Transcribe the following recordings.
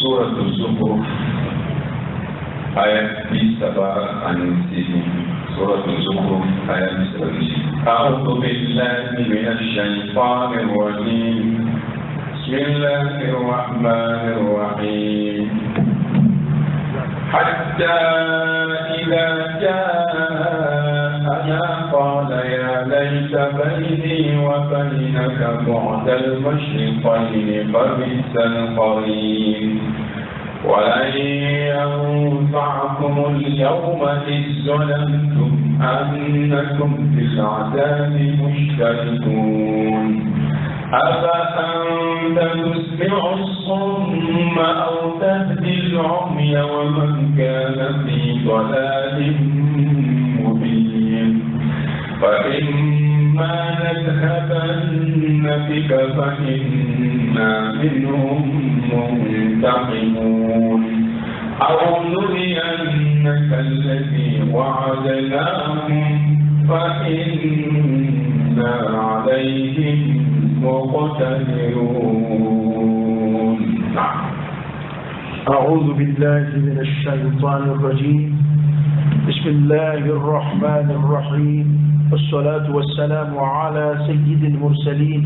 سورة الزخرف آية 7 سورة الزخرف آية 7. أعوذ بالله من الشيطان الرجيم. بسم الله الرحمن الرحيم. حتى إذا جاءنا قال يا ليت بيني وبينك بعد المشرقين فبئس القرين. ولن ينفعكم اليوم إذ ظلمتم أنكم في العذاب مشتركون. أفأنت تسمع الصم أو تهدي العمي ومن كان في ضلال مبين. فإما نذهبن بك فإنا منهم منتقمون أو نرينك الذي وعدناهم فإنا عليهم مقتدرون. أعوذ بالله من الشيطان الرجيم. بسم الله الرحمن الرحيم، والصلاة والسلام على سيد المرسلين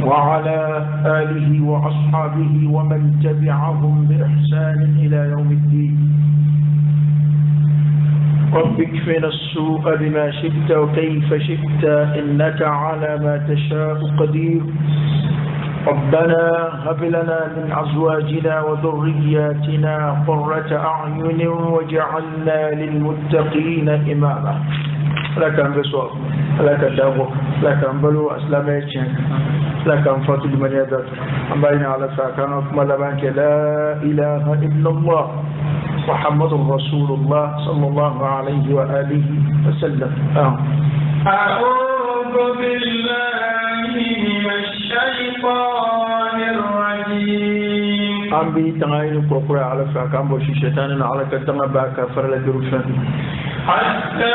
وعلى آله وأصحابه ومن تبعهم بإحسان إلى يوم الدين. رب اكفنا السوء بما شئت وكيف شئت إنك على ما تشاء قدير. ربنا هب لنا من أزواجنا وذرياتنا قرة أعين واجعلنا للمتقين إماما. لك أنبسوا لك دعوة لك أنبلو أسلامي لك أنفاتل من يدات أنبالنا على ساكنا وكمالبانك لا إله إلا الله محمد رسول الله صلى الله عليه وآله وسلم. أعوذ بالله من الشيطان الرجيم. أمبي تغاين كوكرا على فاكام بوشي شيطان على كتما باكا فرلا جروفان. حتى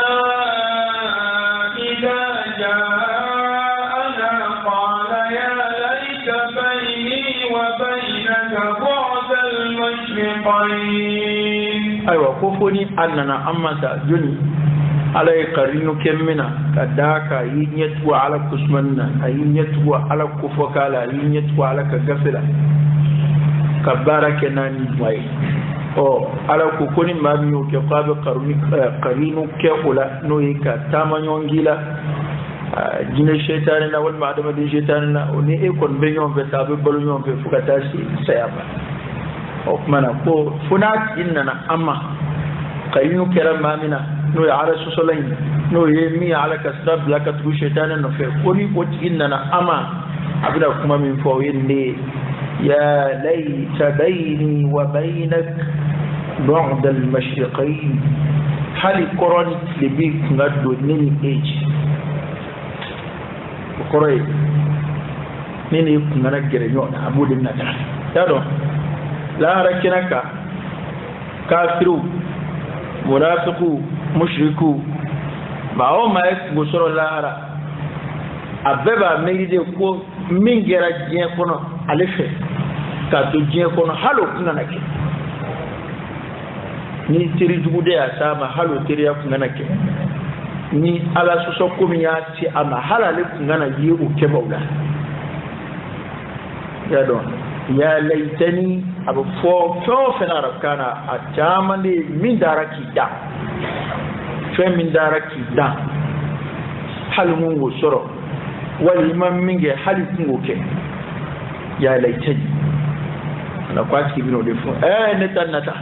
إذا جاءنا قال يا ليت بيني وبينك بعد المشرقين. أيوة كوفوني أننا أمتا جوني على قرينو كمنا كداكا ينيتوا على كسمنا ينيتوا على كفوكالا ينيتوا على كغفلا كبارك ناني باي او على كوني ماميو كقاب قرينو كولا نويكا تامانيونغيلا جين الشيطان نا والمعدم دي الشيطان نا وني ايكون بينيون في تابي بلونيون في فكاتاسي سيابا او مانا كو فنات اننا اما قرينو كرام مامنا no ya ala sosolain no ye mi ala kasrab la ka tu shaytanan no fe koni ko tinna ama abida kuma min fo yende ya layta bayni wa baynak bu'd al mashriqayn hali koroni libi ngado nini age koroi nini ngana gere nyona abudin nata yado la rakinaka kafiru munafiqu mushriku bawo ma gusoro lahara abeba meide ko mingera jien kono alefe ka to jien kono halo ngana ke ni tiri jugude asama halo tiri ya ngana ke ni ala soso komiya ti ama halale ngana yi o kebawla ya don ya laitani abu fo fena rakana atamani min daraki da min daraki da halmun gusoro wal imam minge halikun goke ya laitani na kwati bino defo neta nata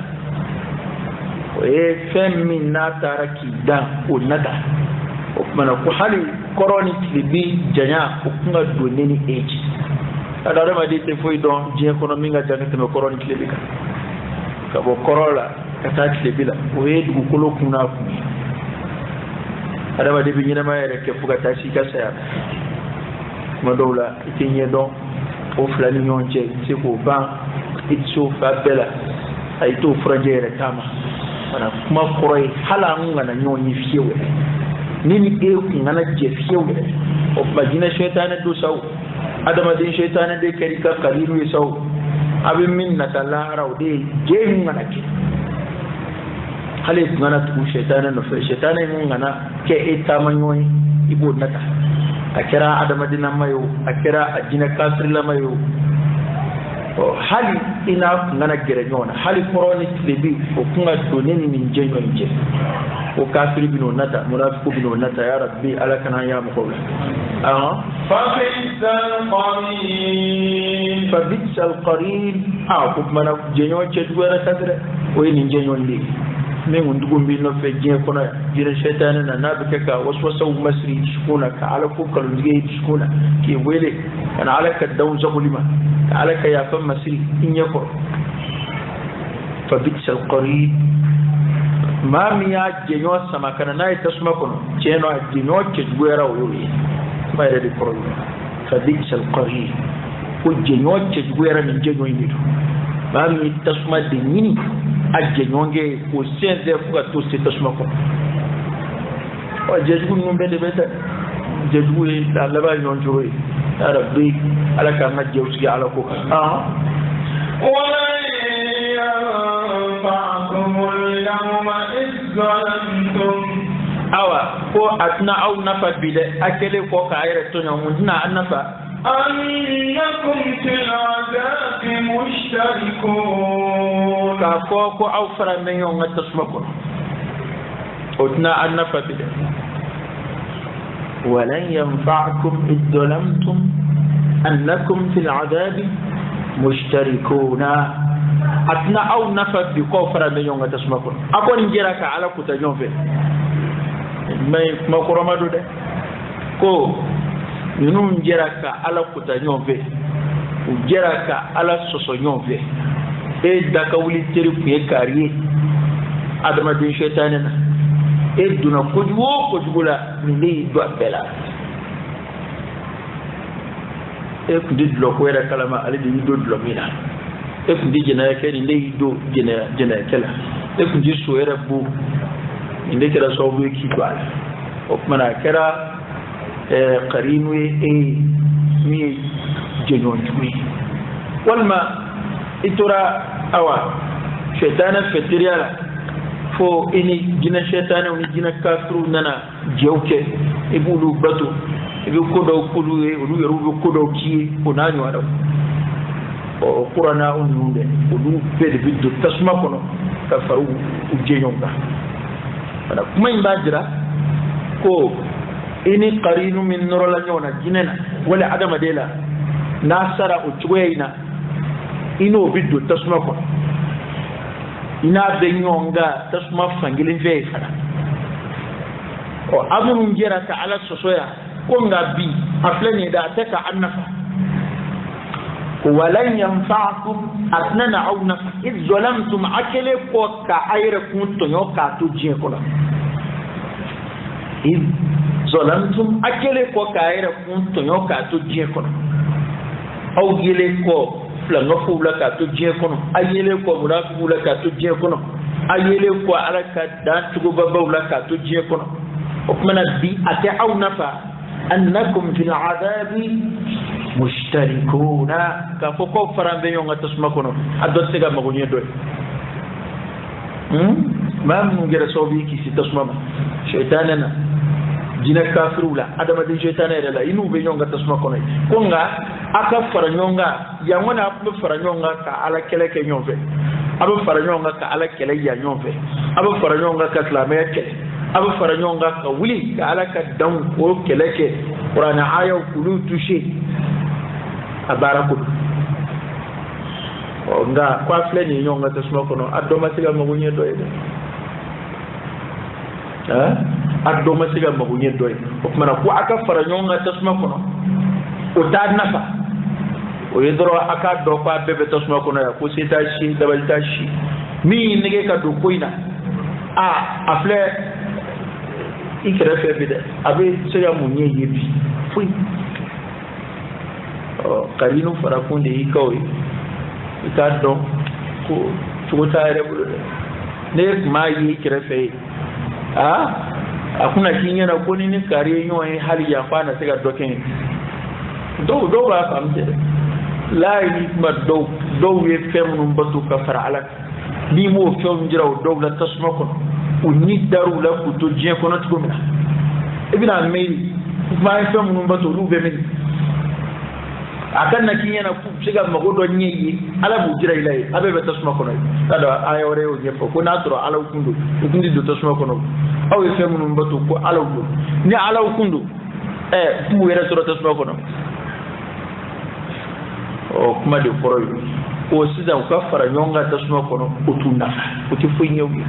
min na daraki da o nata o mana ko hali koroni libi janya ko kunga doneni age adare ma dite foi don ji economy nga jangate me koroni klebika ka bo korola kata klebila o yedu kolo kuna ku adama de binyina ma yere ke fuga tashi ka saya ma dawla itinye don o flani nyonje se ko ba itso fabela ay to frangere tama mana kuma koroi hala ngana nyonyi fiewe nini e ngana je fiewe o bagina shaytan do saw adama din shaytan de karika kaliru yasau abi min na talara de je ngana ke hali ngana tu shaytan no fe shaytan ngana ke itamanyoy ibo nata akira adama dina mayo akira ajina kasri la mayo hali ina ngana gere nyona hali koroni tilebi o kunga doneni min jenyo nje o kafiri bino nata munafiku bino nata ya rabbi alakana ya muqawla fa bisal qarin ko mana jenyo chedwara sadre o ni jenyo ndi men ndugo mbi no fe je kono jire shaytan na nabi ka waswasa masri shukuna ka ala ko kal ndige shukuna ki wele kana ala ka daw zabulima ala ka ya fam masri in yako fa bisal qarin ma mi ya jenyo sama kana nay tasma kono jeno jenyo chedwara o yoyi bayre di kono fa bisal qarin ko jenyo chedwara min jenyo ndido ma mi tasma de nini ajje nyonge ko senze fuga to se tasma ko o jeju num be de beta jeju e da laba nyon joy ya rabbi ala ka ma jewu ci ala ko wala yanfa'ukumul yawma izzalantum awa ko atna aw nafa bide akele ko ka ayre to nyamun na annafa أنكم في العذاب مشتركون كاكوكو أو فرمي يوم تسمكون أتنا أن فبدا ولن ينفعكم إذ ظلمتم أنكم في العذاب مشتركون أتنا أو نفب بكو فرمي يوم تسمكون أكون جيرك على كتاجون في ما كرمادو ده كو nunu jeraka ala kuta nyonve jeraka ala soso nyonve daka wuli teri kuye kariye adama din shaytan na duna kujugula ni do bela kundi dlo ko era kalama ali di do dlo mina kundi jena ke ni do jena kala kundi so era bu inde kera so bu ki do ala o mana kera قرينو مي جنون جوي والما اترا اوا شيطان فتريالا فو اني جنا شيطان وني جنا كافرو نانا جوكه يبولو باتو يبو كودو كودو يرو كودو كي ونانيو ادو o qurana on nunde o du bede biddo tasma kono kafaru ujenyonga ana kuma imbajira ko ini qarinu min norola nyona jinena wala adama dela nasara uchweyna ino biddo tasma ko ina be nyonga tasma fangilin fe fara o abun jera ta ala sosoya ko ngabi aflani da taka annafa walan yanfa'akum asnana aw nafa id zalamtum akele ko ka ayre kun to nyoka to jien ko la id zalamtum akele ko kaira kun to nyoka to je kono aw yele ko fla no fula ka to je kono ayele ko munafiqu la ka to je kono ayele ko alaka da tugo babba la ka to je kono o kuma bi ate aw nafa annakum fil adabi mushtarikuna ka ko farambe nyonga tasma kono adotte ga magonye do mam ngere sobi ki si tasma shaytanana jina kafirula adama din shaytan era la inu be nyonga tasma kono konga aka fara nyonga ya ngona abu fara nyonga ka ala kele ke nyonve abu fara nyonga ka ala kele ya nyonve abu fara nyonga ka klame kele abu fara nyonga ka wuli ka ala ka dan ko kele ke qur'ana aya kulu tushe abaraku nga kwa fleni nyonga tasma kono adoma siga magunye doyde addo masiga magunye doy okmana ko aka fara nyonga tasma kono o tad nafa o yedro aka do ko bebe tasma kono ya ko sita shi dabal tashi mi nige ka do koina afle ikere fe bide abe siga munye yebi fui o karinu fara kunde ikawi ikado ko tuotare bulu ne ma yi ikere fe akuna kinyana ko ni kare yoyin hali ya fana siga doken do ba famje la ni ma dow ye femnum batu ka fara ala ni mo fem jiraw dow la tasma ko o ni daru la ko to jien ko not ko mina ibina mei ma femnum batu lu be min akan na kinya na ku siga magodo nyeyi ala bu jira ilay abe be tasma ko no kada ayore o nyefo ko na tro ala kundu do tasma ko no aw ye femnum batu ko ala kundu ni ala kundu fu wera tro tasma ko no o kuma de koroy o sidan ka fara nyonga tasma ko no utuna uti fu nyewi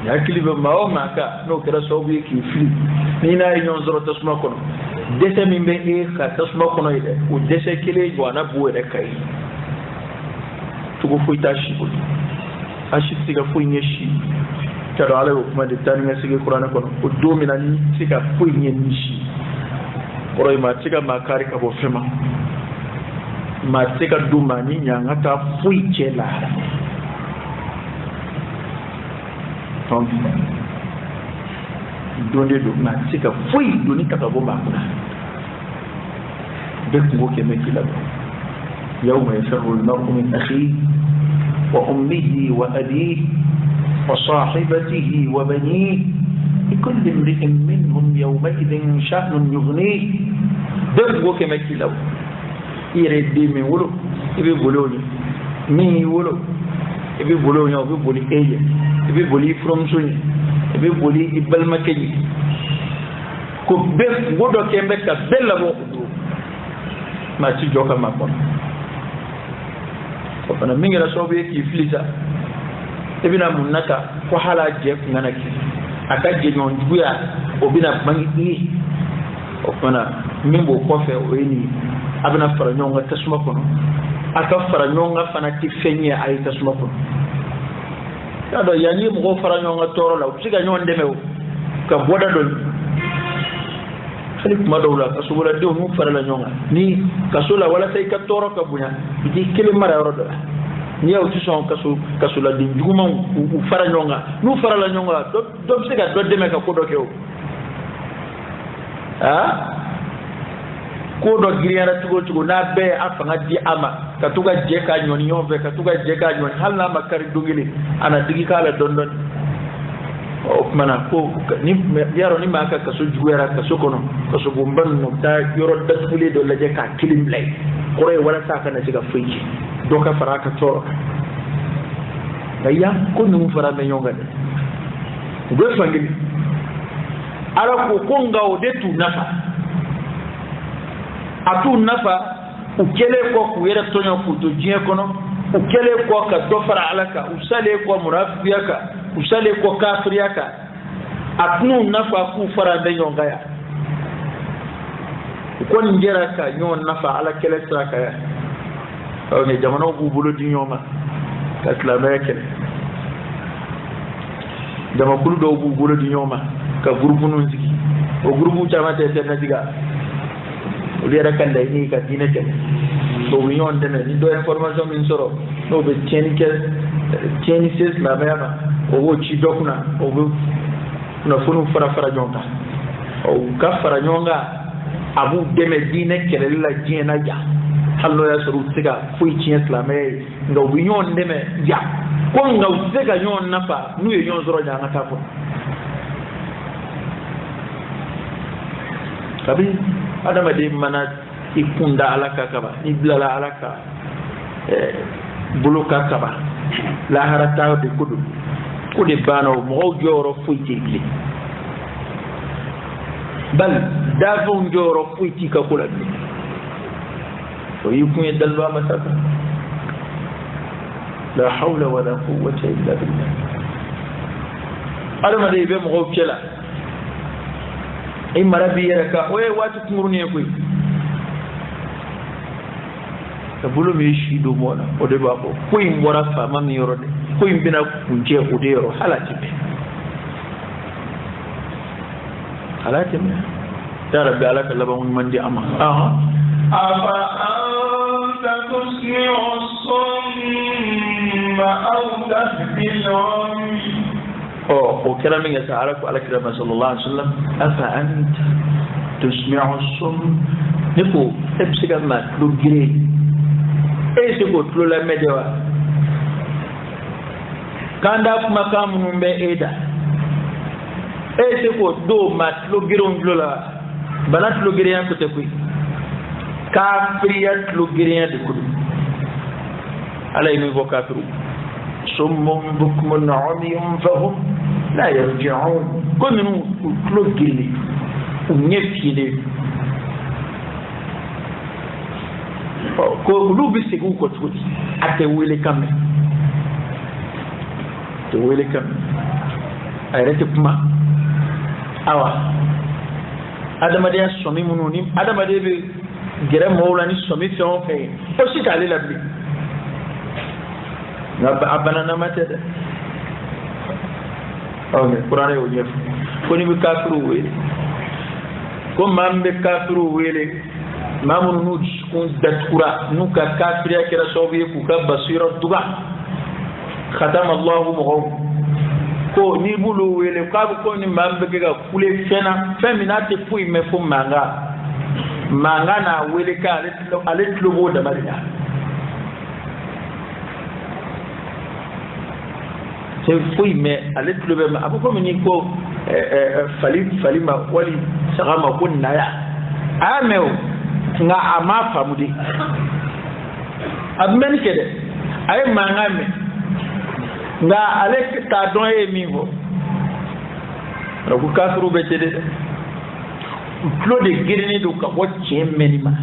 ya kilibe mao maka no kera sobi ki fili ni na nyon zoro tasma ko no dese min be ka tasma ko no ide o dese kile jwana buwe de kai tugo fu itashi ko ashi siga fu nyeshi taro ale kuma de tani ngasige qur'ana ko no o domina ni siga fu nyeshi oroy ma tiga makari ka bo fema ma tiga duma ni nyanga ta fui chela ton donde do ma tiga fui doni ta ka bo ma kuna de ko ke me kila yawma yasru al-mar'u min akhihi wa ummihi wa abihi wa sahibatihi wa banihi لكل امرئ منهم يومئذ شأن يغنيه دغو كما كيلو يريد من ولو يبي بولوني مي ولو يبي بولوني او يبي بولي ايه يبي بولي فروم سوني يبي بولي يبل مكني ko be godo kembe ka bella mo ma ci joka ma ko ko bana mingira sobe ki flisa ebina munaka ko hala je ngana ki aka jenyon juya obina bangi o kona mimbo kofe o ni abina fara nyonga tasuma kono aka fara nyonga fana ti fenye ay tasuma kono kado yani mo fara nyonga toro la usiga nyon demew ka boda don khalik madawla kasubula de mu fara la nyonga ni kasula wala say ka toro ka bunya di kele mara rodo ni yaw ci son kasu la din juguma u fara nyonga nu fara la nyonga do siga do deme ka ko do kew ko do giriara tugo na be afanga di ama ka tuga je ka nyoni yove ka tuga je ka nyoni halna makari dungili ana digi kala don o mana ko ni yaro ni maka kasu juwera kasu kono kasu bomban no ta yoro dasfule do laje ka kilim lay kore wala saka na siga fuiki doka faraka toro daya ko nu fara me nyonga de do fangini ala ko konga o de tu nafa atu nafa ukele ko ku yera tonyo ku to jie kono ukele ko ka do fara alaka usale ko murafiyaka usale ko kafiriyaka atnu nafa ku fara me nyonga ya ko njera ka nyon nafa ala kele saka ya ne jamano bu bulo di ñoma ka islamé ken dama kulu do bu bulo di ñoma ka groupe non ziki o groupe chamate ten na diga o liara kan day ni ka dina ken so wi ñon dene ni do information min soro no be tieni ses la mema o wo ci dokuna o bu na funu fara jonka o ka fara ñonga abu deme dina ken la jina ja hallo ya suru tiga fu ci islamé nga wi ñon deme ja ko nga tiga ñon nafa nu ye ñon zoro ja ngata ko kabi adama de mana ikunda alaka kaba iblala alaka buluka kaba la harata de kudu ko de bano mo joro fu ci li bal dafu joro fu ci ka kula ويكون يدلوا مسافة لا حول ولا قوة إلا بالله ألم دي بهم غوكلا إما ربي يركا وي واتو تمرني يكوي تبولو ميشي دو مولا ودي بابو كوي مورفا مامي يرودي كوي مبنا كنجي وديرو حالاتي بي حالاتي بي يا ربي علاك اللبا من دي أما أفأنت تسمع الصم أو تهدي العمي وكلام من يسألك على كلام صلى الله عليه وسلم أفأنت tusmi'u sum niko ebsiga ma lo gire e se ko lo la medewa kanda kuma kamun be eda e se ko do ma lo giron lo la banat lo gire yan ko te kuy kafiriyat lo gire yan de kudu alay mi vokafiru summum bukmun umyum fahum la yarji'un ko minu lo gire unyefile ko lubi sigu ko tuti ate wele kamé te wele kam ay rete kuma awa adama de somi mununi adama de be gere mawla ni somi fion fe o si tale la bi abana na mate de okay qur'an yo yef ko ni bi kafiru wele ko mambe kafiru wele mamunu nu kun datkura nu ka kafiriya kira sobi ku ka basira duga khatama allah mughum ko ni bulu wele ko ni mambe ga kule fena feminate fu me fu manga na wele ka ale tlobo da marina se fu me ale tlobe ma abu ko ni ko falima wali sagama kunna ya ameo nga ama famude abmen kede ay mangame nga ale ta don e mi ho ko kafiru be tede claude girini do ka bo tien menima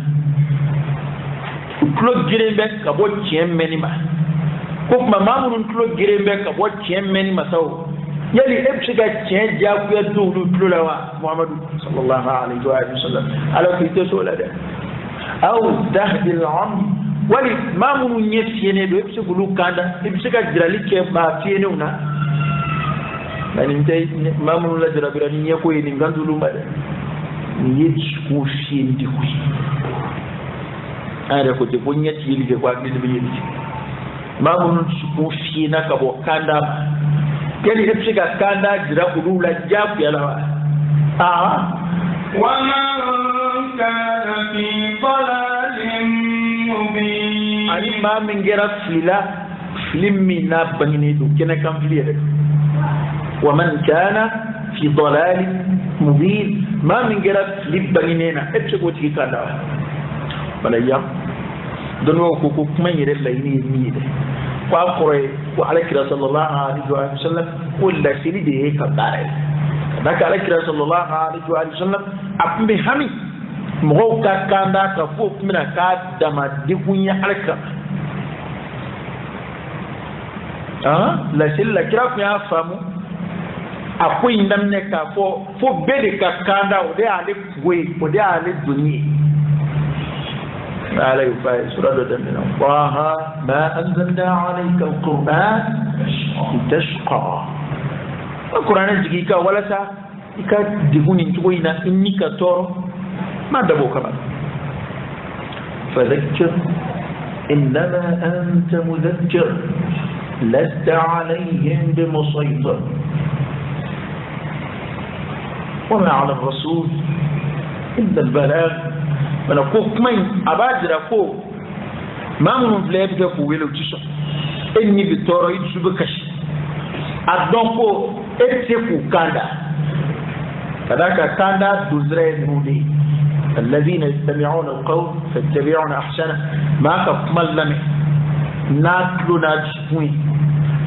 claude girini be ka bo tien menima ko mamamun claude girini be ka bo tien menima saw yali ebsiga tien jaku ya do claude wa muhammadu sallallahu alaihi wa sallam ala ki to la de aw dahdi al-am wali mamunu nyefiyene do ebse bulu kanda ebse ka jirali ke ba fiyene una bani tay mamunu la jira birani nyeko ni ngandulu mbade ni yitch ku fiyindi ku ara ko te bonyati yili ke kwa bizi yili mamunu ku fiyina ka bo kanda kali ebse ka kanda jira bulu la jabu yala ومن كان في ضلال مبين ani ma min gera filimmi na bangine do kene kam filire wa man kana fi dalal mubin ma min gera filim bangine na etse ko ti kada wala ya don ko kuma yire la yini mi de kwa kore ko alakira sallallahu alaihi wa sallam kullu sili de ka bare naka alakira sallallahu alaihi wa sallam apbe hami mo ka kanda ka fo mina ka dama dikunya alka la silla kira ku ya famu akwai ndam ne ka fo bede ka kanda o de ale kuwe o de ale duni ala yufa surah al-damina waha ma anzalna alayka al-quran tashqa al-quran jigi ka wala sa ika diguni tuina innika toro ما دبو كمان فذكر إنما أنت مذكر لست عليهم بمسيطر وما على الرسول إلا البلاغ من أقول كمين أبادر أقول ما من فلابك أقول ولو تشع إني بطورة يتشبكش أدنكو إتسكو كاندا فذاك كاندا دوزرين هودي الذين يستمعون القول فاتبعون احسنه ما كمل لم ناتلو ناجفوي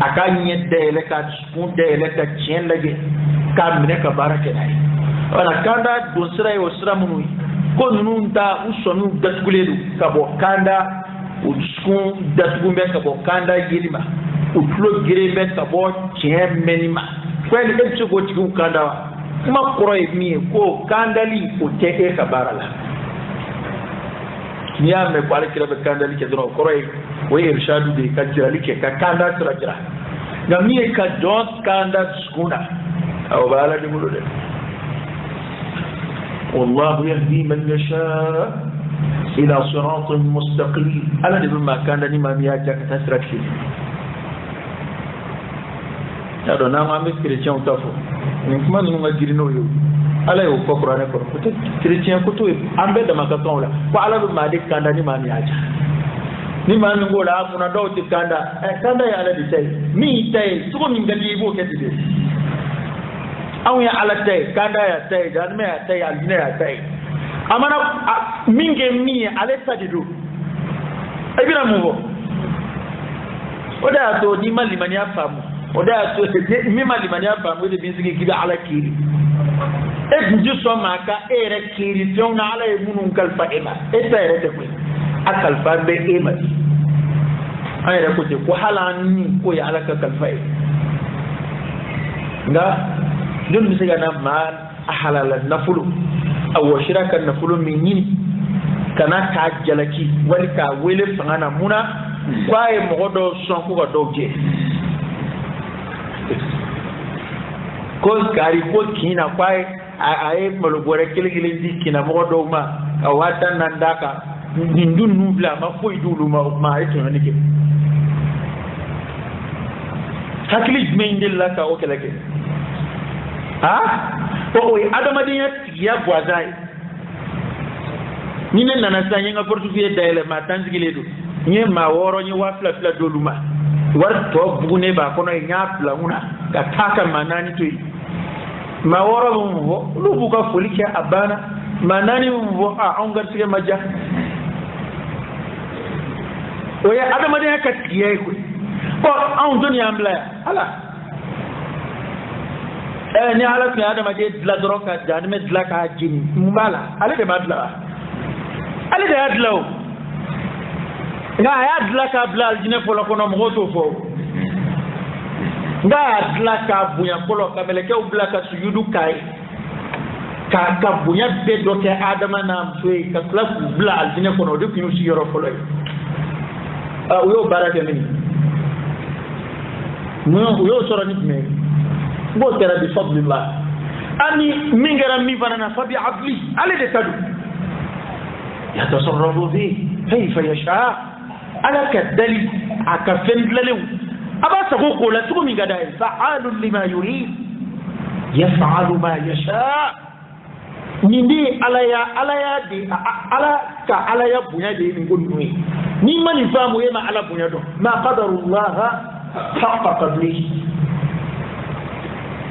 اكان يدلك تشفون دلك تشين لغي كامنك بارك الله وانا كاندا دوسرا يوسرا منوي كونون دا وسونو دتكوليدو كابو كاندا وسكون دتكومbe كابو كاندا يليما وتلو جريمbe كابو تشين منيما كوين دتشو تشكو كاندا kuma kurai mi ko kandali ko teke ka barala niya me kwale kira be kandali ke dono kurai we irshadu de ka jira like ka kanda sura jira ga mi ka don kanda skuna aw bala de mulo de wallahu yahdi man yasha ila siratin mustaqim ala de ma kanda ni ma mi ya ka tasra ki ya do na ma mi kiretian utafo ni kuma nunga girino yo ala yo ko qur'an ko peut chrétien ko to ambe da maka ton la ko ala be ma de kanda ni ma mi aja ni ma mi ngola muna do ti kanda kanda ya ala di tay mi tay su ko min gali bo ke ti de aw ya ala tay kanda ya tay dan me ya tay aljina ya tay amana minge mi ala sadidu ay bina mu bo oda to ni mali mani afamu oda to mi mali mani afamu de binsigi kiba ala kiri e bunju so maka ere kiri tona ala e munun kalfa ema e tere te ko akal fa be ema ay re ko te ko halani ko ya ala ka kalfa nga dun mi siga na ma halala nafulu aw shiraka nafulu min yin kana ka jalaki wal ka wele fangana muna kwaye mogodo son ko do je ko gari ko kina kwaye ay molo gore kelegele di kina mogodo ma awata nandaka ndun nubla ma foy dulu ma eto nike hakli mendel la ka o keleke o adama dinya ya boazai ni ne nana sa nyanga portugais dayele ma tanzigile do nye ma woro nye wa fla fla doluma war to bugune ba kono nya fla una ka taka manani to ma woro mo lu buka folike abana manani mo ongar tige maja oya adama de ka tiye ko ko on dunya amla ala ni ala fi adama de dla droka janme dla ka jini mbala ale de madla ale de adla nga adla ka bla aljine polo kono mo to fo nga adla ka buya polo ka meleke u bla ka suyudu kai ka buya be do ke adama na msoe ka kla bla aljine kono de kinu si yoro polo yo baraka mini yo soro nit me bo tera bi fadlillah ani mingara mi banana fabi abli ale de tadu yatasarrafu fi kayfa yasha ala kadali akafen lalew aba sago ko la tuko mi gada fa'alu lima yurid yaf'alu ma yasha nindi alaya de ala ya bunya de ngonu ni mani famu yema ala bunya do ma qadarullah haqqa qadrihi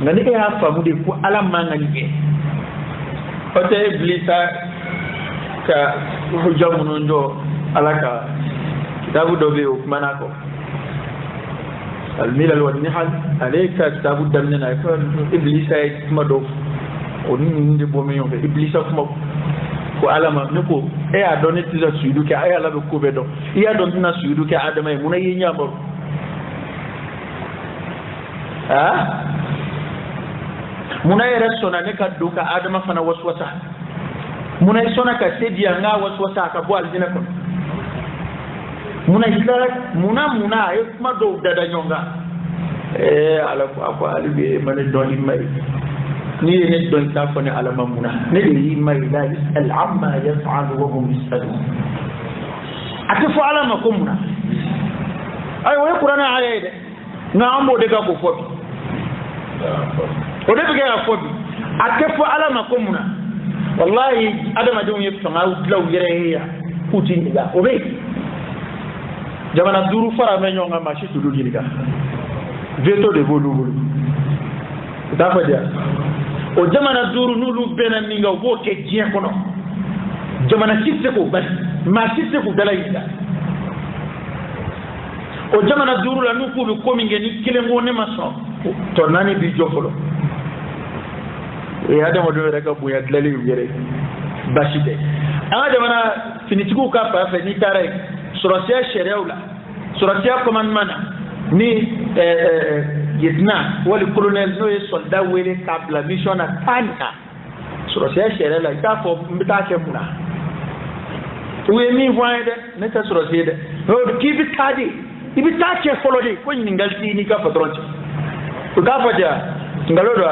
ngani ya famu de ko ala mangani ke ote iblisa ka hujamu ndo alaka kitabu dobe manako الملل والنحل عليك كتاب الدمنا يكون إبليس ما دوف ونين ندي بومي يوم إبليس كم وعلما نكو إيه أدوني تيجا سيدو كي إيه على بكو بدو إيه أدوني تنا سيدو كي آدم أي منا ينيا بور muna yere sona ne ka duka adama fana waswasa muna sona ka sediya nga waswasa ka bo aljina ko muna hilala muna ay kuma do dada nyonga ala ko ako alibe mane doni may ni ne don ta ko ne ala mamuna ne yi may la yasal amma yaf'al wa hum yasalun atifu ala makumuna ay wa qur'ana alayde na ambo de ka ko fobi o de be ga fobi atifu ala makumuna wallahi adama de yef fanga law yere ya putin ga o be jamana duru fara me nyonga machi tudu giliga veto de volulu dafa dia o jamana duru nulu bena ninga wo ke jien kono jamana sisse ko bas ma sisse ko dalaita o jamana duru la nuku bi komi ngeni kile ngone maso to nani bi jofolo e adamo do reka bu ya dalali yere bashide anga jamana finitiku ka pa fe ni tare surasia shereula surasia commandment ni yedna wali colonel no soldat wele kabla mission atanta surasia shereula ita fo mbita ke muna we mi voide ne ta surasia de no ki bi tadi ibi ta ke follow de ko ni ngalti ni ka patronche ko ka faja ngalodo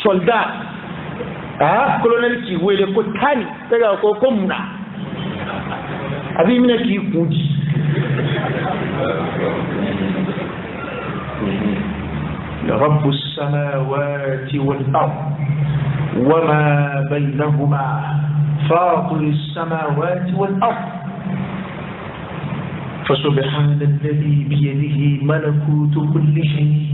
soldat colonel ki wele ko tani daga ko muna abi mina ki kuji ya rabbus السماوات والأرض وما بينهما فاطر السماوات والأرض فسبحان الذي بيده ملكوت كل شيء.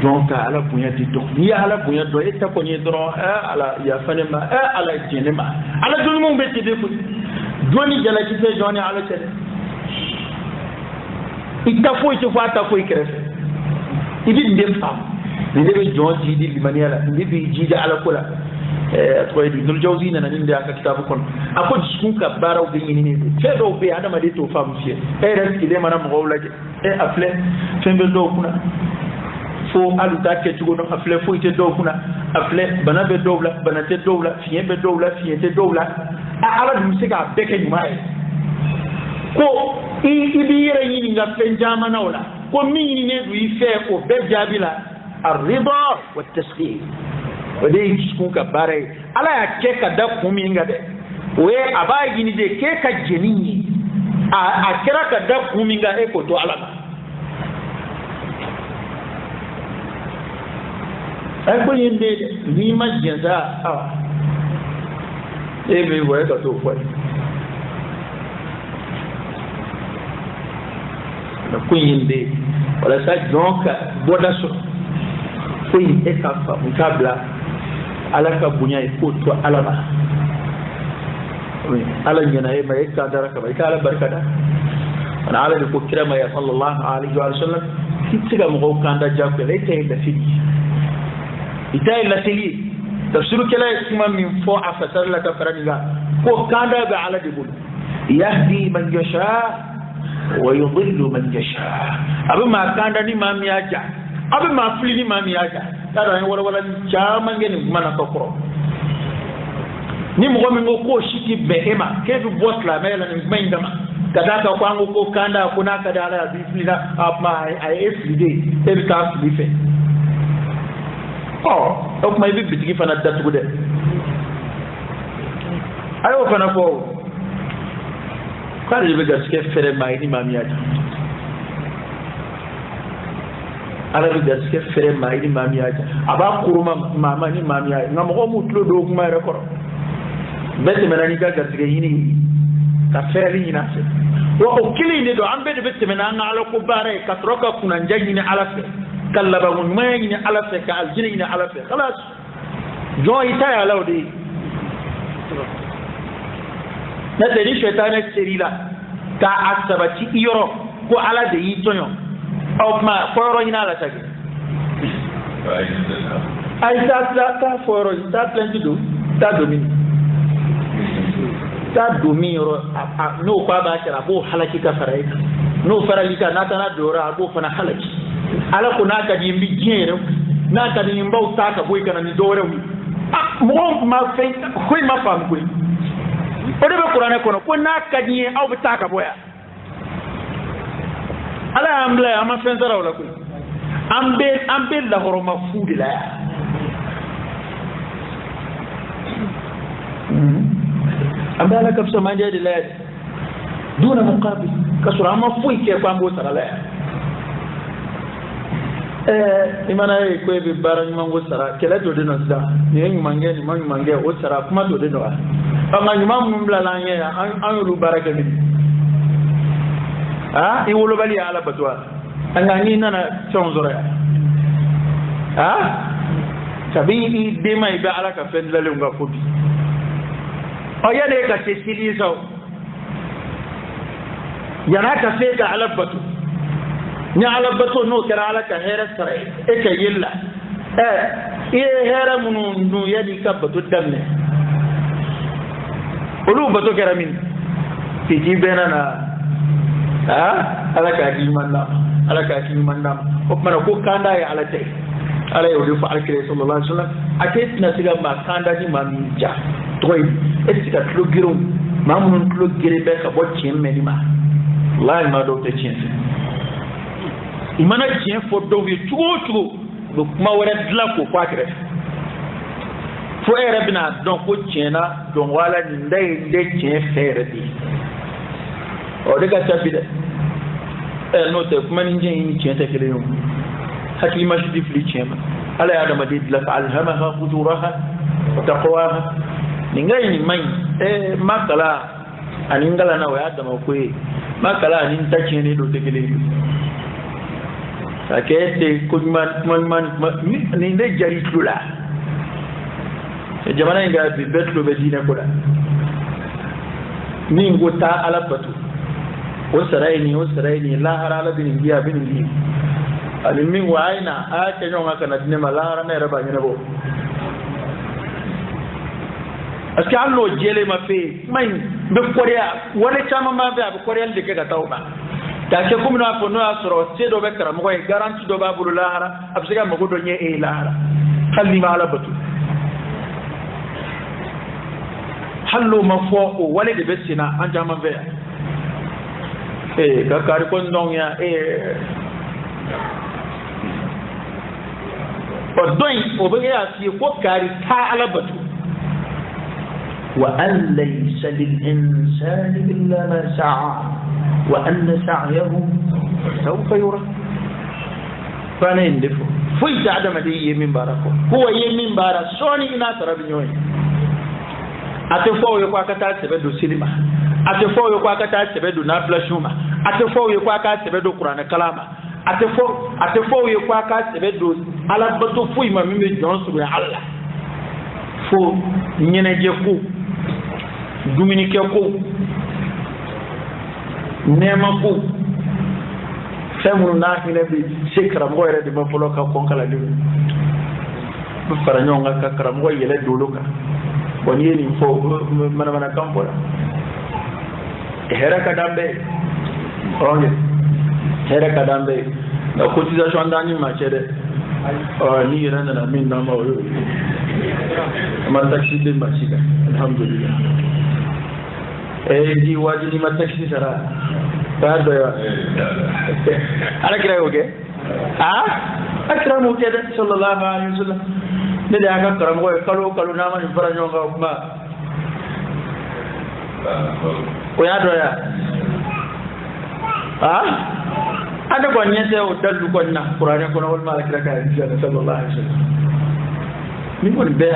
Donc ala bunya di do ni ala bunya do ita ko ni dro ala ya fanema ala jenema ala doni mo be ti de fu doni jala ci fe doni ala ci ita fo ci fata ko ikrefe idi ndem fam ni de jonji di limaniala ni bi jiji ala kula ko di dul jawzi na ni de aka kitabu kon ako jiskun ka baraw de ni ni fe do be adama de to fam fi res ki de manam gowla afle fembe do kuna fo aluta ke tugo no afle fo ite do kuna afle bana be dowla bana te dowla fiye be dowla fiye te dowla ala dum se ka beke nyumai ko ibi yere yini nga fen jamana wala ko mi ni ne du ife ko be jabila ar-ridha wa at-taslim wade jiskun ka bare ala ya ke ka da kumi nga de we aba gini de ke ka jeni a kira ka da kumi nga e ko to ala ay ko yinde ni ma jenza e be wo ka to ko na ko yinde wala sa donc boda so ko yinde ka fa mukabla ala ka bunya ko to ala ba ala nyana e mai ka dara ka bai ka ala barkada ana ala ko kira mai sallallahu alaihi wa sallam kitiga mo kanda jakko le tay da fidi itayi latili tafsiru kala kuma min fo afatar la ka faraniga ko kanda ga ala dibul yahdi man yasha wa yudhillu man yasha abu ma kanda ni mami aja abu ma fuli ni mami aja tara en wala chama ngeni mana ko kro ni mo mi ko shiti be ema ke du boss la mela ni maindama kada ka kwangu ko kanda kuna kada ala bi fuli na ma ai everyday every time bi fe donc may bi bitigi fana datugo de ayo fana ko kala be gaske fere may ni mamiyata ala be gaske fere may ni mamiyata aba kuruma mama ni mamiya ngam ko mutlo do kuma rekor bete menani ga gaske yini ka fere ni na se wa o kili ni do ambe de bete menana ala ko bare ka troka kuna njagi ni ala fe kallaba mun mayni ni ala fe ka aljini ni ala fe خلاص joy ta ya lawdi na de shaytan serila ka asabati yoro ko ala de yitonyo o ma foro ina ala tagi ay ta foro ta plan do ta domin yoro no kwa ba kira bo halaki ka farai no faralika na tana dora bo fana halaki ala ko na ka dimbi jere na ka dimba utaka boy kana ni dore mo ma fe ko ma fam ko o de be qur'an ko na ka ni aw bitaka boya ala amla ama fen sara wala ko ambe la horoma fudi la ambe ala kapsa manje de la duna muqabil kasura ma fuy ke kwambo sara la imana ko be baran mango sara kala to de no da ni mange o sara kuma to de no anga nyuma mun bla la nge an ru baraka ni i wolo bali ala batwa anga ni nana chonzora tabi de mai ba ala ka fen lalu nga fobi o ya de ka se silizo yana ka fe ka ala batu ni ala batu no kara ala ka hera sare e ka yilla hera munu no yadi ka batu damne olu batu kara min ti jibena na ala ka ki manna o mana ko kanda ya ala tay ala yo fa alkire sallallahu alaihi wasallam ake tina siga ma kanda ni ma mi ja toy esika tlo giro ma mun tlo gire be ka bo cin me ni ma wallahi ma do te cin imana cin fo do wi tugo do kuma wara dla ko kwakire fo era bina don ko cina don wala ni ndey cin fere di o de ga tabide no te kuma ni cin te kire yo hakili masjid fili chema ala ya dama de la alhamaha fujuraha wa taqwaha ningai ni mai makala aningala na wa dama ko makala anin takene do tegele akete man ni de jari tula jamana inga bi betlo be dina ko da ni ngota ala batu o saraini la harala bin biya bin bi ali min wa aina a ke nyonga kana dine mala hara na raba nyina bo aski allo jele ma fe mai be korea wala chama ma be korea de ke tawba ta ke kum na ko no asro se do be kara mo e garanti do babul lahara absiga mo do nye e lahara khalli ma ala batu hallo ma fo wala de besina an jama be ka kari kon non ya odoi obe ya si ko kari ta ala batu wa an laysa lil insani illa ma sa'a wa anna sa'yahu sawfa yura fana indifo foi da adama de yemin barako huwa yemin bara soni ina tarabi nyoy ate fo yo kwa kata sebe do silima ate fo yo kwa kata sebe do na flashuma ate fo yo kwa kata sebe do qur'an kalama ate fo yo kwa kata sebe do ala bato foi ma mi jonsu ya allah fo nyene je ko duminike ko nema ko femu na ina bi shekara mo yere de mafolo ka kon kala limu bu fara nyonga ka kara mo yele doloka woni yeni fo mana kampola hera kadambe onge hera kadambe na cotisation ndani ma cede ni yana na min na ma oyo ma taxi de ma sika alhamdulillah di wajini ma taxi sara bado ya ala kira yoge akramu kede sallallahu alaihi wasallam ne da aka karamo kalo na ma ni fara nyonga kuma ko ya doya ada ko nyete o dalu ko na qur'an ko wal malaka ka sallallahu alaihi wasallam min ko be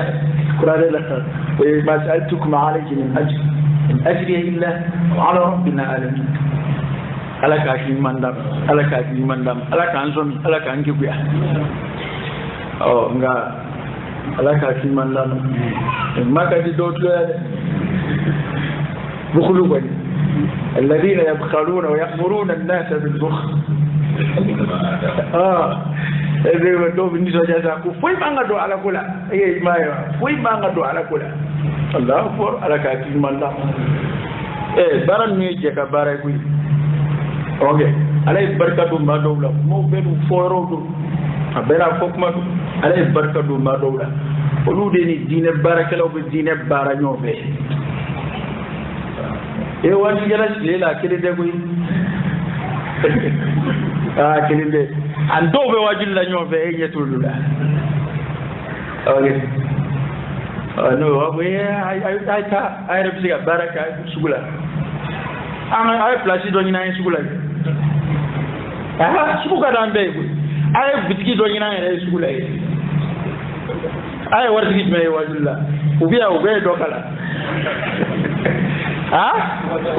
qur'an la ka wa ma sa'altukum alayhi min ajr in ajri illa ala rabbil alamin alaka shi mandam alaka anzomi alaka angiguya nga alaka shi mandam maka di dotlo بخلوا بني الذين يبخلون ويأمرون الناس بالبخل إذا بدو بني سجادا كوي ما عندو على كلا أي ما يا كوي ما عندو على كلا الله أكبر على كاتين مالا بارن ميجي كبارة كوي أوكي على بركة ما دولا مو بينو فورو أبرا فوق ما على بركة ما دولا ولودني دين بركة لو بدين بارانيو به wani jara lela kile de koy kile de ando be wajul la ñoo fe ñetul la okay no we ay ta ay repsi ga baraka sugula ay place do ñina sugula suga dan be ay bitki do ñina sugula ay warti me wajul la ubiya ube do kala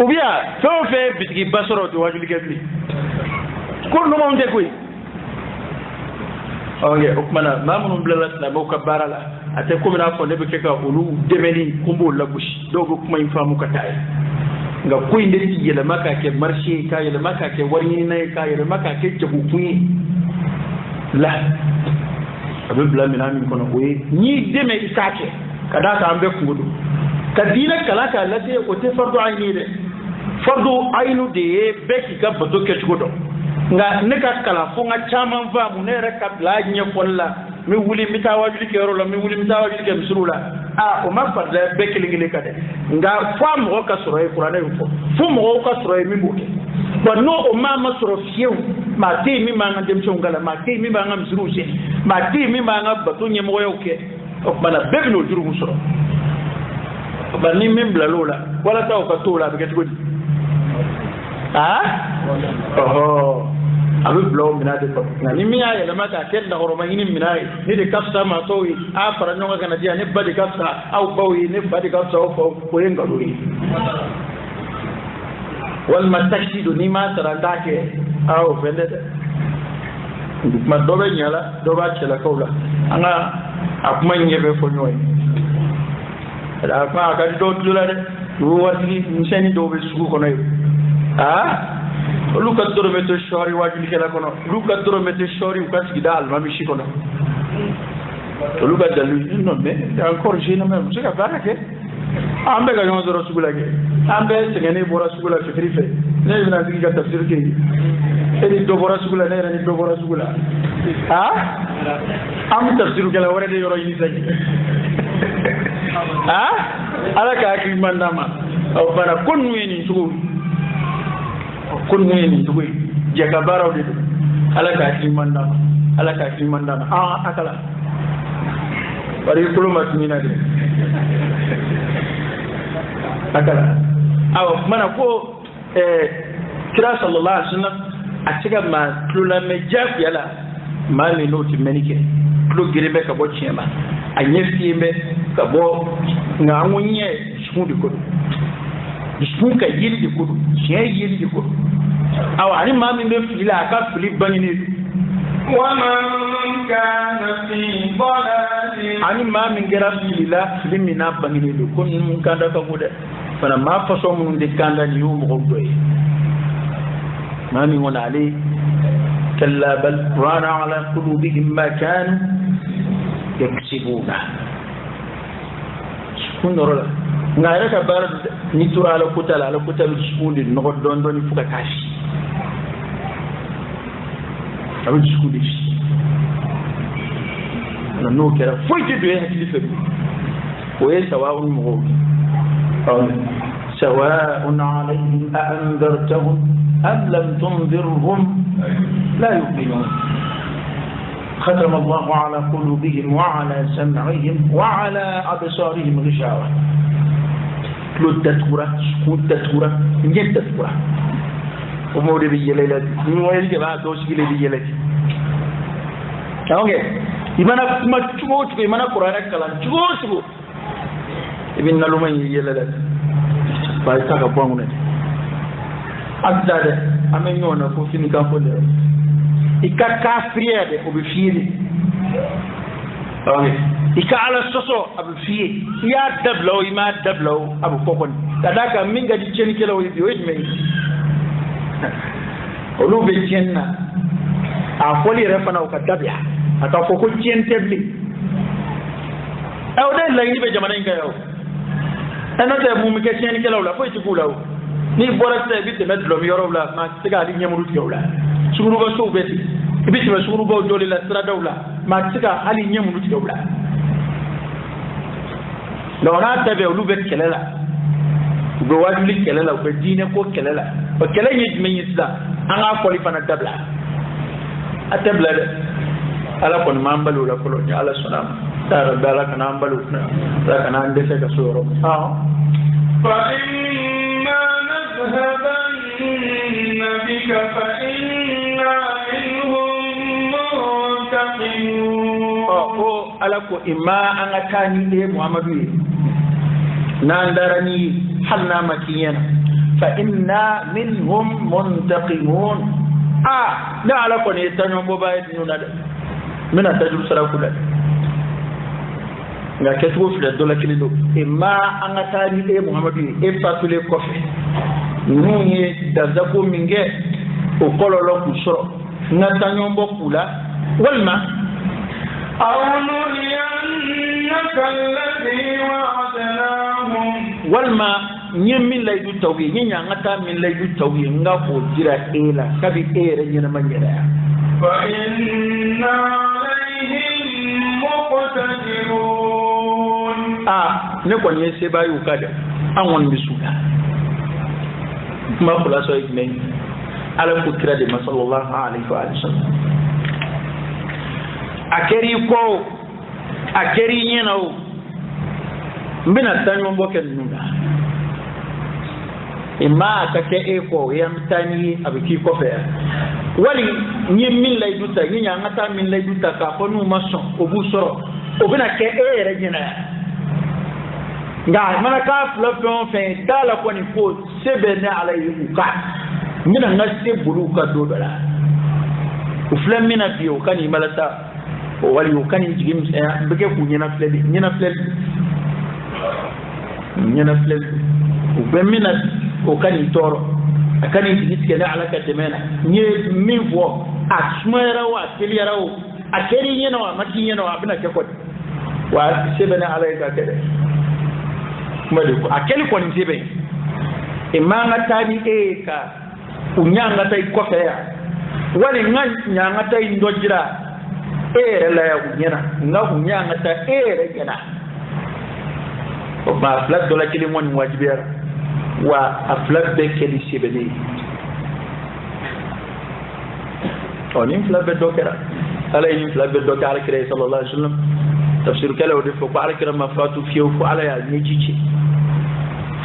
ubia fo fe bitigi basoro to wajuli kebli ko no mo ndekuy oge okmana mamun blala na mo ka barala ate ko mina ko nebe ke ka ulu demeli kumbo la bushi dogo kuma infamu ka tay nga kuy ndeti yele maka ke marché ka yele maka ke warni nay ka yele maka ke jabu kuyi la abe bla mina min kono we ni deme ikake kada ta ambe kungudu kadina kala ka lati o te fardu ayni de fardu aynu de beki ka bato ke chugodo nga ne ka kala fo nga chaman va mu ne reka bla nye folla mi wuli mi tawajuli ke rola mi wuli mi tawajuli ke misrula o ma farda beki lingile kade nga fam ro ka soro e qur'ana yufo fum ro ka soro e mi buke ko no o ma ma soro fiu ma te mi ma nga dem chongala ma te mi ma nga misruje ma te mi ma nga bato nye mo yoke o bana bebno juru musoro bani min bila lola wala taw ka tola be gadi abu blow mina de ko ni mi ya la mata ken da horoma ni mina ni de kafsa ma to yi a fara nyonga kana dia ne badi kafsa au bawi ne badi kafsa o ko yenga do yi wal matashidu ni ma taranda ke au fende ma do be nyala do ba chela kawla anga akuma nyebe fo nyoy da akuma ka do dula de wo wati nseni do be suku kono luka doro mete shori wajuli kala kono luka doro mete shori ukasi dal mami shikono to luka dalu non me encore j'ai non même c'est ka barake ambe ga yon doro sugula ke ambe segene bora sugula ke trife ne bina digi ka tafsir ke edi do bora sugula ne ni do bora sugula am tafsir ke la wore de yoro yini sagi ala ka ki mandama o bara konu ni sugu kunni ni duwe jaga baraw de ala ka ki mandana akala bari kuluma tumina de akala aw mana ko kira sallallahu alaihi wasallam a ciga ma klula me jaf yala ma ni no timenike klo girebe ka bo chema a nyefimbe ka bo nga ngunye shudi ko sun ka yiri di kudu siya yiri di kudu awa ani maa min bɛ fili la a ka fili bangini ومن كان في ضلال ani maa min kɛra fili la fili min n'a bangini don ko ninnu kan da ka go dɛ fana maa fasɔn minnu de kan da nin y'o mɔgɔw dɔ ye maa min kɔni ale kalla bal rana ala qulubihim ma kanu yaksibuna kun yɔrɔ la nga yɛrɛ ka baara ni tora ala kuta bɛ dusukun de nɔgɔ dɔɔni fo ka taa fi a bɛ dusukun de fi n'o kɛra foyi tɛ don e hakili fɛ o ye sawa'un mɔgɔw sawa'un alayhim a anzartahum am lam tunzirhum la yu'minun ختم الله على قلوبهم وعلى سمعهم وعلى أبصارهم غشاوة كل تذكرة سكوت تذكرة نجد تذكرة ومود بيجلالات نويل جماعة دوش بيجلالات أوكي إمانا ما تشوف إمانا قرآن كلام تشوف إبن نلومن يجلالات بايسا كبرنا أكذا أمين يونا كوفين كافول ika kafiriya de o be fiye ika ala soso abu fiye ya dablaw ima dablaw abu kokon kadaka minga di ceni kala wi biyo me olu be cenna a foli refana o ka dabya ata ko ko cen tebli aw de la ni be jamana inga yaw anata mu mi ke ceni kala wala ko ti kulaw ni bora te bi te medlo mi yoro wala ma tiga ali nyamuru ti wala suguru ba so beti ibiti ba suguru ba dole la sira dawla ma tika hali nyemu nuti dawla lona tabe ulu be kelela be wajuli kelela be dine ko kelela ba kelenya men yitla anga foli fana dabla atabla ala kon mambalu la kolo ni ala sunam tara dala kana ambalu la kana ande se ka soro fa inna nadhhabanna bika fa inna ala ko imma an atani de muhammadu nan darani halna makiyana fa inna minhum muntaqimun la ala ko ne tanyo bo bay nuna de mina tajur sarakula nga ketu fi da dola kilido imma an atani de muhammadu e fatule kofi nuni da zako minge o kololo ku soro na tanyo bo kula walma أو نرينك الذي وعدناهم والما نيمين لا يدو توي نيا غتا من لا يدو توي ngako jira ela kabi ere nyina manyera فإنا عليهم مقتدرون ne ko ne se bayu kada an won bisuda ma kula so igmen ala ko kira de sallallahu alaihi wa sallam akeri ko akeri nyena o mbina tanyo mboke nuna imma akake eko ya mtani abiki ko fe wali ni min lay duta ni nyangata min lay duta ka ko nu mason obu soro obina ke ere nyina nga mana ka flopon fe dala ko ni ko sebene alayhi ka mina ngase bulu ka do dala uflam mina biyo kani malata wali kani jigim bege ku nyina fledi ubemina ko kani toro akani jigitke na alaka temena ni min vo asmara wa keliyara o akeri nyina wa maki nyina wa abina ke ko wa sebene alayka kede mali ko akeli ko ni sebe imanga tani ka unyanga tai ko feya wali nyanga tai ndojira la ya unyana nga unyanga ta gena o ba flat dola kili mon wajibera wa aflat be keli sebene oni flat be dokera ala ni flat be dokara kire sallallahu alaihi wasallam tafsir kala o defo ko ala kira mafatu fiyo ko ala ya nyici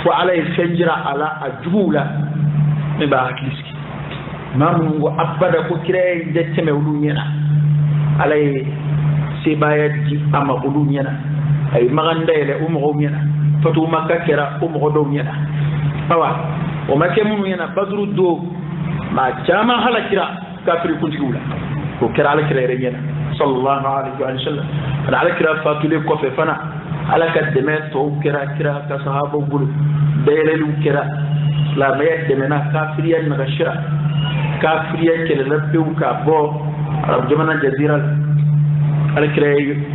fo ala fenjira ala ajula me ba hakliski mamu ngo abada ko kire de teme wulu nyena ala sebaya di ama wulu nyena ay maganda ele umo nyena fatu makka kira umo do nyena awa o make mun nyena badru do ma jama hala kira kafiri kuntigula ko kira ala kira nyena sallallahu alaihi wa sallam ala kira fatule ko fe fana ala ka deme to kira ka sahaba bulu dayelu kira la mayat demena kafiriya na shira kafiriya kele labbu ka bo arab jamana jazira ala kira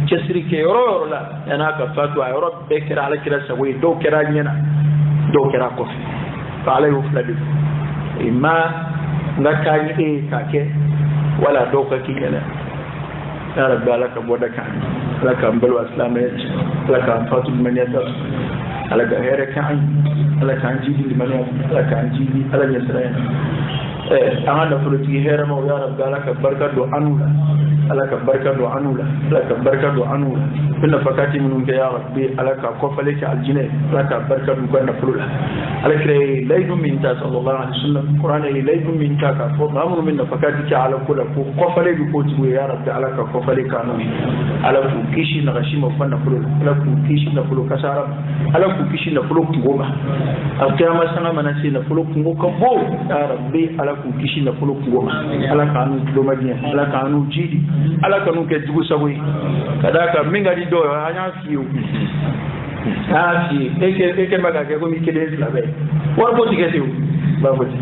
kesri ke yoro la yana ka fatu ay rob be kira ala kira sawi do kira nyena do kira ko fa ala yufladu imma ngakani ka ke wala do ka kiyana ya rabbi alaka bodaka alaka mbal islamiyat alaka fatu maniyata alaka here kan alaka anjili maniyata alaka anjili ala yasrayna amanda furuti here mo ya rabbi alaka barka do anula alaka barka do anula alaka barka do anula inna fakati minun ya rabbi alaka kofaleki aljine alaka barka do ganda fulula alaka laydu min ta sallallahu alaihi wasallam qur'ana laydu min ta ka fo mamun min fakati ta ala kula ko kofale bi ko tiwe ya rabbi alaka kofale kanu alaku kishi na gashima fanna fulula alaku kishi na fulu kasara alaku kishi na fulu ngoma akiyama sana manasi na fulu ngoka bo ya rabbi alaku kishi na fulu ngoma alaka anu domadia alaka anu jidi alaka nu ke dugu sawi kadaka minga di do anya fiu asi eke maga ke ko mi kede la be war bo tigese ba bo ti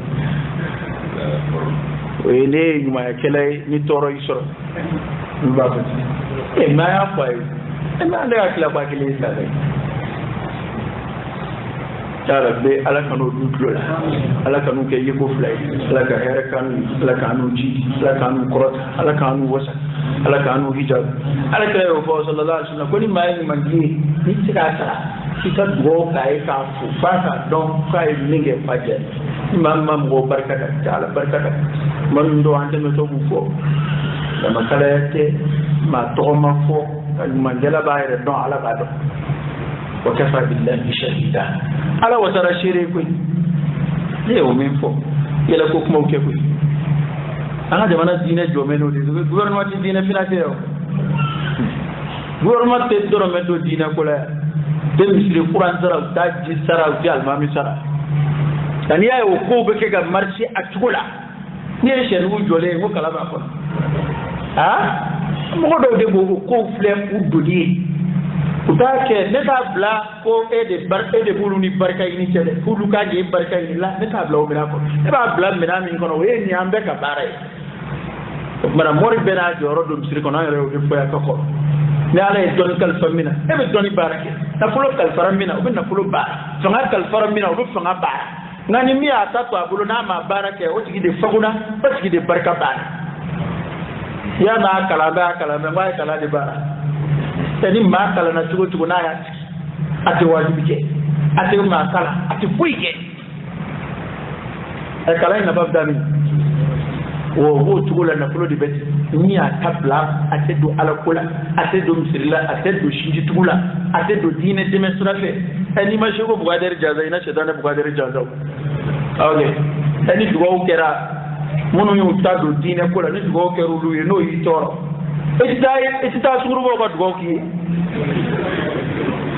wele nyuma ya kele ni toro isoro ba bo ti ma ya fa ma le akla ba kele sa be tara be alaka no dutlo alaka nu ke yego flay alaka here kan alaka nu ji alaka nu korot alaka nu wasa alaka nu hijab alaka yo fo sallallahu alaihi wasallam ko ni mai ni mangi ni tikata kita go kai ka fu fa ka don kai ninge faje mamma go barkata ala barkata man do ante me to bu fo da makala yake ma to ma fo man jala bayre don ala ba do wa kafa billahi shahida ala watara shire ko leo min fo yela ko kuma ke ko anga jamana dine jomeno de gouvernement ti dine financier gouvernement te doro medo dine ko la de misri quran zara da ji sara ji almami sara tani ay ko be ke ga marché atugula ni shenu jole ko kala ba ko ha mo do de bo ko flem ou dolier utake neta bla ko de bulu ni barka ini cede bulu ka je barka ini la neta bla o mina ko e ba bla mina min kono we ni ambe ka bare mara mori bena joro do misri kono yore o fo ya ko ni ala e don kal famina e be doni barake na fulo kal faramina o be na fulo ba so ngar kal faramina o do fanga ba ngani mi ata to abulo na ma barake o tigi de faguna o tigi de barka ba ya na kala ba kala de bara tani ma kala na tugo na ya ati wajibi ke ati ma kala ati fuike e kala ina babda min wo tugo la na fulo di bet ni atabla ati do ala kula ati do misrila ati do shinji tugula ati do dine de mesrafe ani ma shogo bugader jaza ina shedana bugader jaza okay ani duwa kera munu yu ta do dine ko la ni dugo ke rulu no yi toro etita suru bo ko dugo ki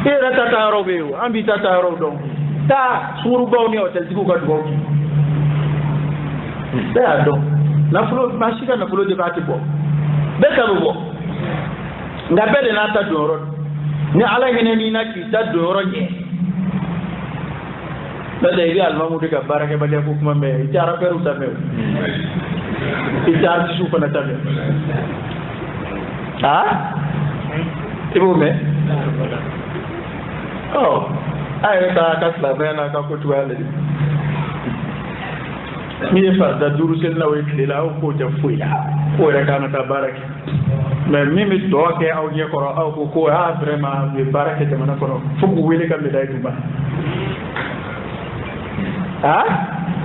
era tata ro be ambi tata ro don ta suru bo ni hotel tiku ko dugo ki da do na fulo mashika na fulo de bati bo be ka bo nga bele na ta doro ni ala hene ni na ki ta doro nye da da yi almamu de ka barake ba de ko kuma me itara peru ta me itara su ko na ta me ha ibo me oh ay ta ka la bena ka ko tuwale mi fa da duru sel na way kila ko ta fuya ko da kana ta barake mais mimi to ke aw nye ko aw ko ha vraiment be barake te mana ko fugu wele kam be day duba ha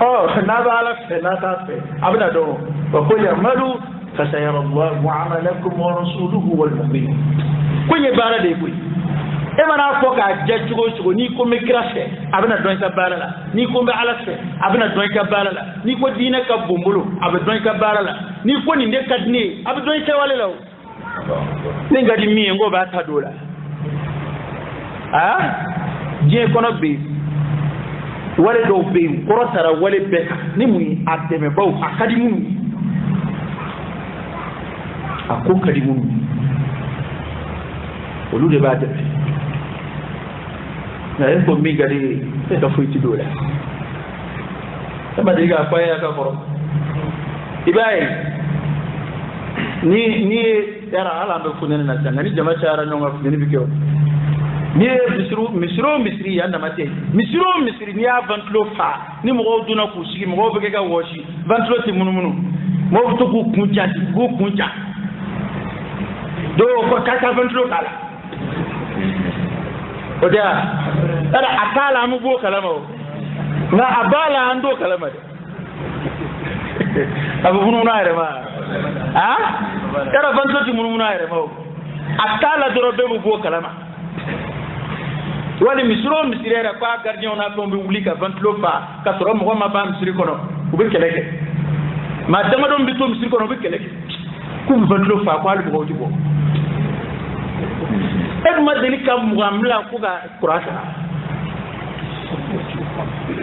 oh na bala fe na ta fe abna do wa qul ya'malu fa sayara Allahu 'amalakum wa rasuluhu wal mu'minun ko nye bara de ko e mana fo ka jajjugo ni ko me krashe abna don ka balala ni ko be ala fe abna don ka balala ni ko dina ka bombolo abna don ka balala ni ko ni de kadni abna don ka walala ni ngadi mi ngo ba ta dola ah je kono be wale do be ko tara wale be ni mu ateme baw akadi mu akko kadi mu olu de ba de na ko mi gadi ka fuiti dola sama diga fa ya ka foro ibai ni yara ala be funene na tanga ni jama chara nyonga funene bikyo ni misri ya na mate misri ni avantlo fa ni mo duna ku sigi mo be ga woshi vantlo ti munumunu mo to ku kunja do ko kaka vantlo kala oda ara akala mu bo kalama na abala ando kalama abu bunu na ere ma ha era vantlo ti munumunu ere ma akala dorobe mu bo kalama wali misri era kwa gardien na tombe wulika vantlo fa ka soro mo ma ba misri kono ube keleke ma dama don bi to misri kono ube keleke ku vantlo fa kwa lu bo tibo e ma delika muamla ku ga kurasa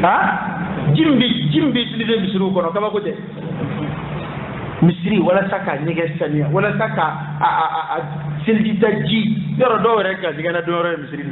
ha jimbi tilide misri kono kaba ko te misri wala saka nyege sania wala saka a seldita ji yoro do reka digana do misri